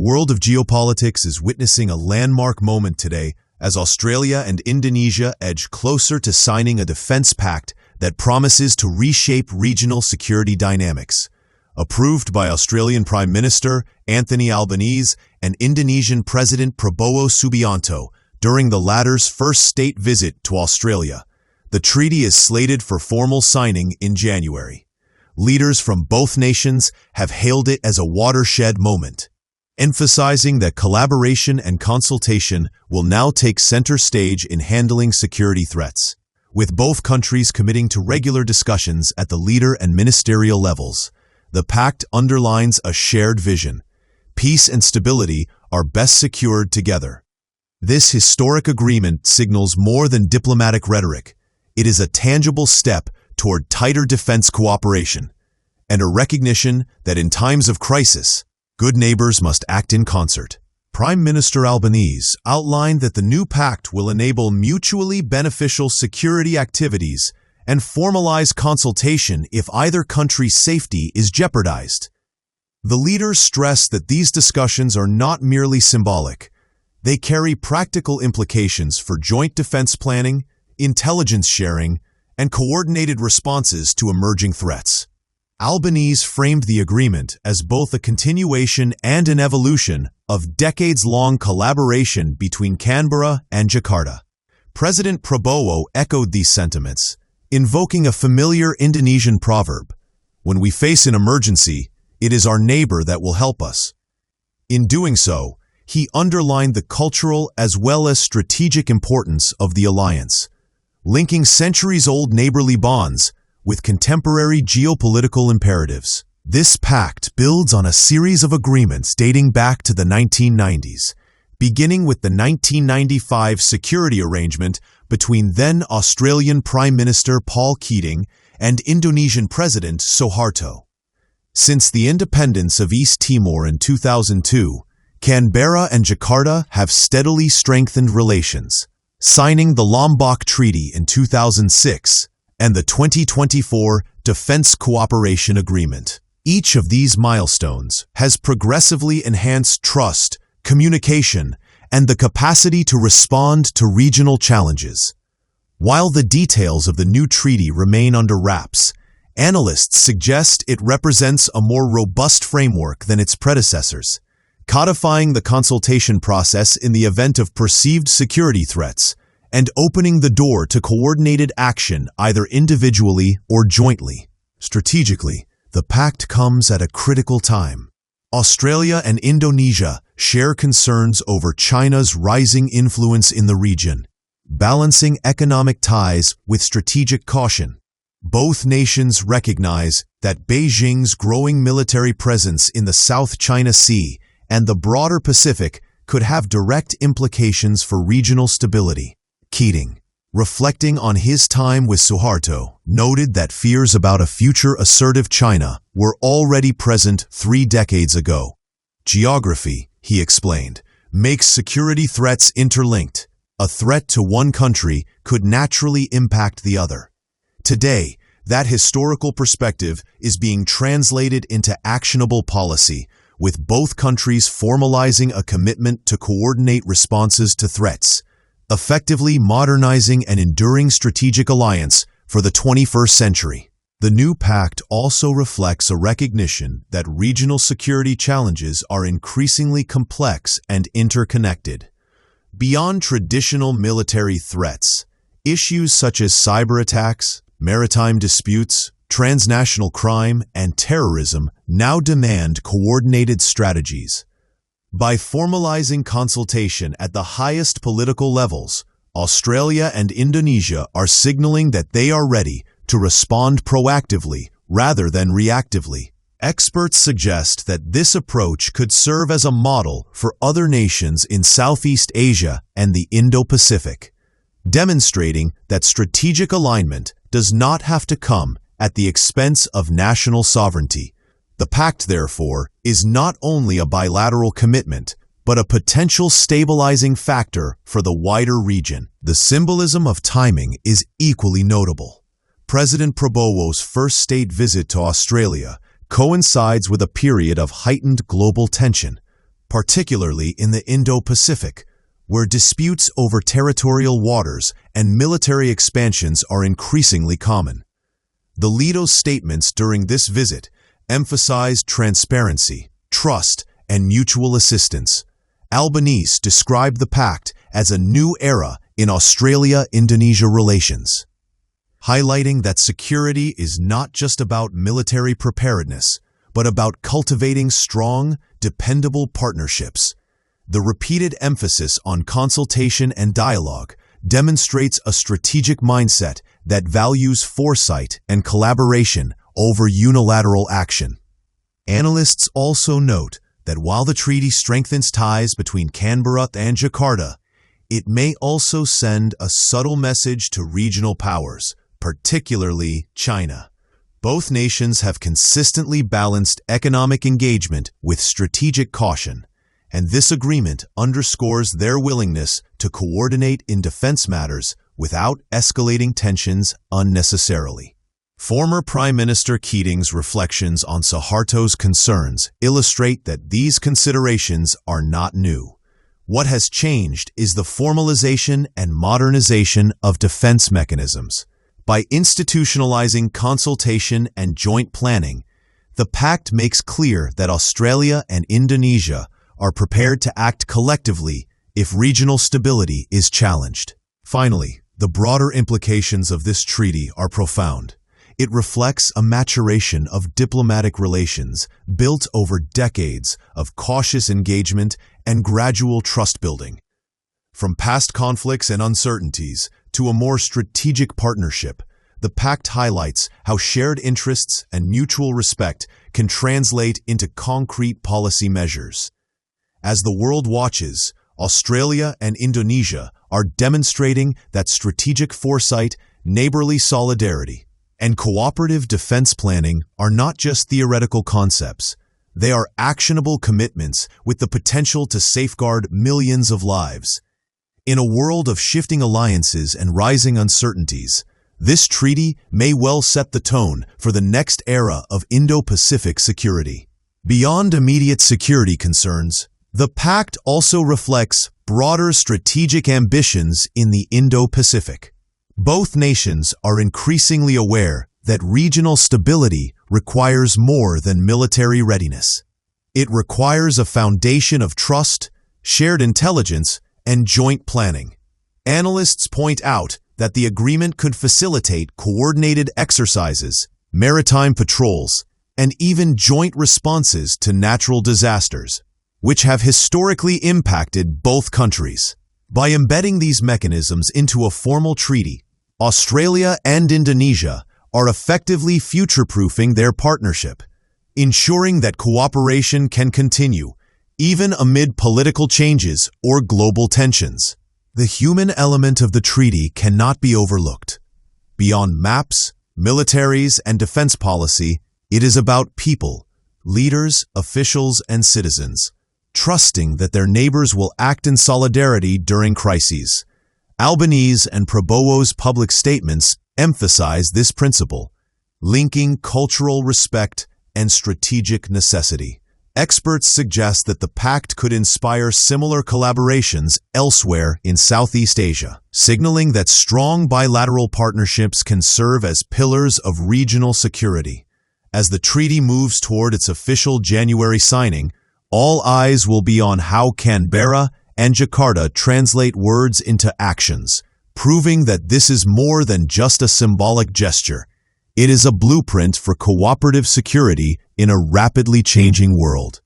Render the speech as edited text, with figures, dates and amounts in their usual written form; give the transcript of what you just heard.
world of geopolitics is witnessing a landmark moment today as Australia and Indonesia edge closer to signing a defense pact that promises to reshape regional security dynamics. Approved by Australian Prime Minister Anthony Albanese and Indonesian President Prabowo Subianto during the latter's first state visit to Australia, the treaty is slated for formal signing in January. Leaders from both nations have hailed it as a watershed moment, emphasizing that collaboration and consultation will now take center stage in handling security threats. With both countries committing to regular discussions at the leader and ministerial levels, the pact underlines a shared vision. Peace and stability are best secured together. This historic agreement signals more than diplomatic rhetoric. It is a tangible step toward tighter defense cooperation and a recognition that in times of crisis, good neighbors must act in concert. Prime Minister Albanese outlined that the new pact will enable mutually beneficial security activities and formalize consultation if either country's safety is jeopardized. The leaders stressed that these discussions are not merely symbolic. They carry practical implications for joint defense planning, intelligence sharing, and coordinated responses to emerging threats. Albanese framed the agreement as both a continuation and an evolution of decades-long collaboration between Canberra and Jakarta. President Prabowo echoed these sentiments, invoking a familiar Indonesian proverb, "When we face an emergency, it is our neighbor that will help us." In doing so, he underlined the cultural as well as strategic importance of the alliance, linking centuries-old neighborly bonds with contemporary geopolitical imperatives. This pact builds on a series of agreements dating back to the 1990s, beginning with the 1995 security arrangement between then Australian Prime Minister Paul Keating and Indonesian President Suharto. Since the independence of East Timor in 2002, Canberra and Jakarta have steadily strengthened relations, signing the Lombok Treaty in 2006 and the 2024 Defense Cooperation Agreement. Each of these milestones has progressively enhanced trust, communication, and the capacity to respond to regional challenges. While the details of the new treaty remain under wraps, analysts suggest it represents a more robust framework than its predecessors, codifying the consultation process in the event of perceived security threats and opening the door to coordinated action either individually or jointly. Strategically, the pact comes at a critical time. Australia and Indonesia share concerns over China's rising influence in the region, balancing economic ties with strategic caution. Both nations recognize that Beijing's growing military presence in the South China Sea and the broader Pacific could have direct implications for regional stability. Keating, reflecting on his time with Suharto, noted that fears about a future assertive China were already present 3 decades ago. Geography, he explained, makes security threats interlinked. A threat to one country could naturally impact the other. Today, that historical perspective is being translated into actionable policy, with both countries formalizing a commitment to coordinate responses to threats, effectively modernizing an enduring strategic alliance for the 21st century. The new pact also reflects a recognition that regional security challenges are increasingly complex and interconnected. Beyond traditional military threats, issues such as cyber attacks, maritime disputes, transnational crime, and terrorism now demand coordinated strategies. By formalizing consultation at the highest political levels, Australia and Indonesia are signaling that they are ready to respond proactively rather than reactively. Experts suggest that this approach could serve as a model for other nations in Southeast Asia and the Indo-Pacific, demonstrating that strategic alignment does not have to come at the expense of national sovereignty. The pact, therefore, is not only a bilateral commitment, but a potential stabilizing factor for the wider region. The symbolism of timing is equally notable. President Prabowo's first state visit to Australia coincides with a period of heightened global tension, particularly in the Indo-Pacific, where disputes over territorial waters and military expansions are increasingly common. The Leader's statements during this visit emphasized transparency, trust, and mutual assistance. Albanese described the pact as a new era in Australia-Indonesia relations, highlighting that security is not just about military preparedness, but about cultivating strong, dependable partnerships. The repeated emphasis on consultation and dialogue demonstrates a strategic mindset that values foresight and collaboration over unilateral action. Analysts also note that while the treaty strengthens ties between Canberra and Jakarta, it may also send a subtle message to regional powers, particularly China. Both nations have consistently balanced economic engagement with strategic caution, and this agreement underscores their willingness to coordinate in defense matters without escalating tensions unnecessarily. Former Prime Minister Keating's reflections on Suharto's concerns illustrate that these considerations are not new. What has changed is the formalization and modernization of defense mechanisms. By institutionalizing consultation and joint planning, the pact makes clear that Australia and Indonesia are prepared to act collectively if regional stability is challenged. Finally, the broader implications of this treaty are profound. It reflects a maturation of diplomatic relations built over decades of cautious engagement and gradual trust building. From past conflicts and uncertainties to a more strategic partnership, the pact highlights how shared interests and mutual respect can translate into concrete policy measures. As the world watches, Australia and Indonesia are demonstrating that strategic foresight, neighborly solidarity, and cooperative defense planning are not just theoretical concepts. They are actionable commitments with the potential to safeguard millions of lives. In a world of shifting alliances and rising uncertainties, this treaty may well set the tone for the next era of Indo-Pacific security. Beyond immediate security concerns, the pact also reflects broader strategic ambitions in the Indo-Pacific. Both nations are increasingly aware that regional stability requires more than military readiness. It requires a foundation of trust, shared intelligence, and joint planning. Analysts point out that the agreement could facilitate coordinated exercises, maritime patrols, and even joint responses to natural disasters, which have historically impacted both countries. By embedding these mechanisms into a formal treaty, Australia and Indonesia are effectively future-proofing their partnership, ensuring that cooperation can continue, even amid political changes or global tensions. The human element of the treaty cannot be overlooked. Beyond maps, militaries, and defense policy, it is about people, leaders, officials, and citizens, trusting that their neighbors will act in solidarity during crises. Albanese and Prabowo's public statements emphasize this principle, linking cultural respect and strategic necessity. Experts suggest that the pact could inspire similar collaborations elsewhere in Southeast Asia, signaling that strong bilateral partnerships can serve as pillars of regional security. As the treaty moves toward its official January signing, all eyes will be on how Canberra and Jakarta translate words into actions, proving that this is more than just a symbolic gesture. It is a blueprint for cooperative security in a rapidly changing world.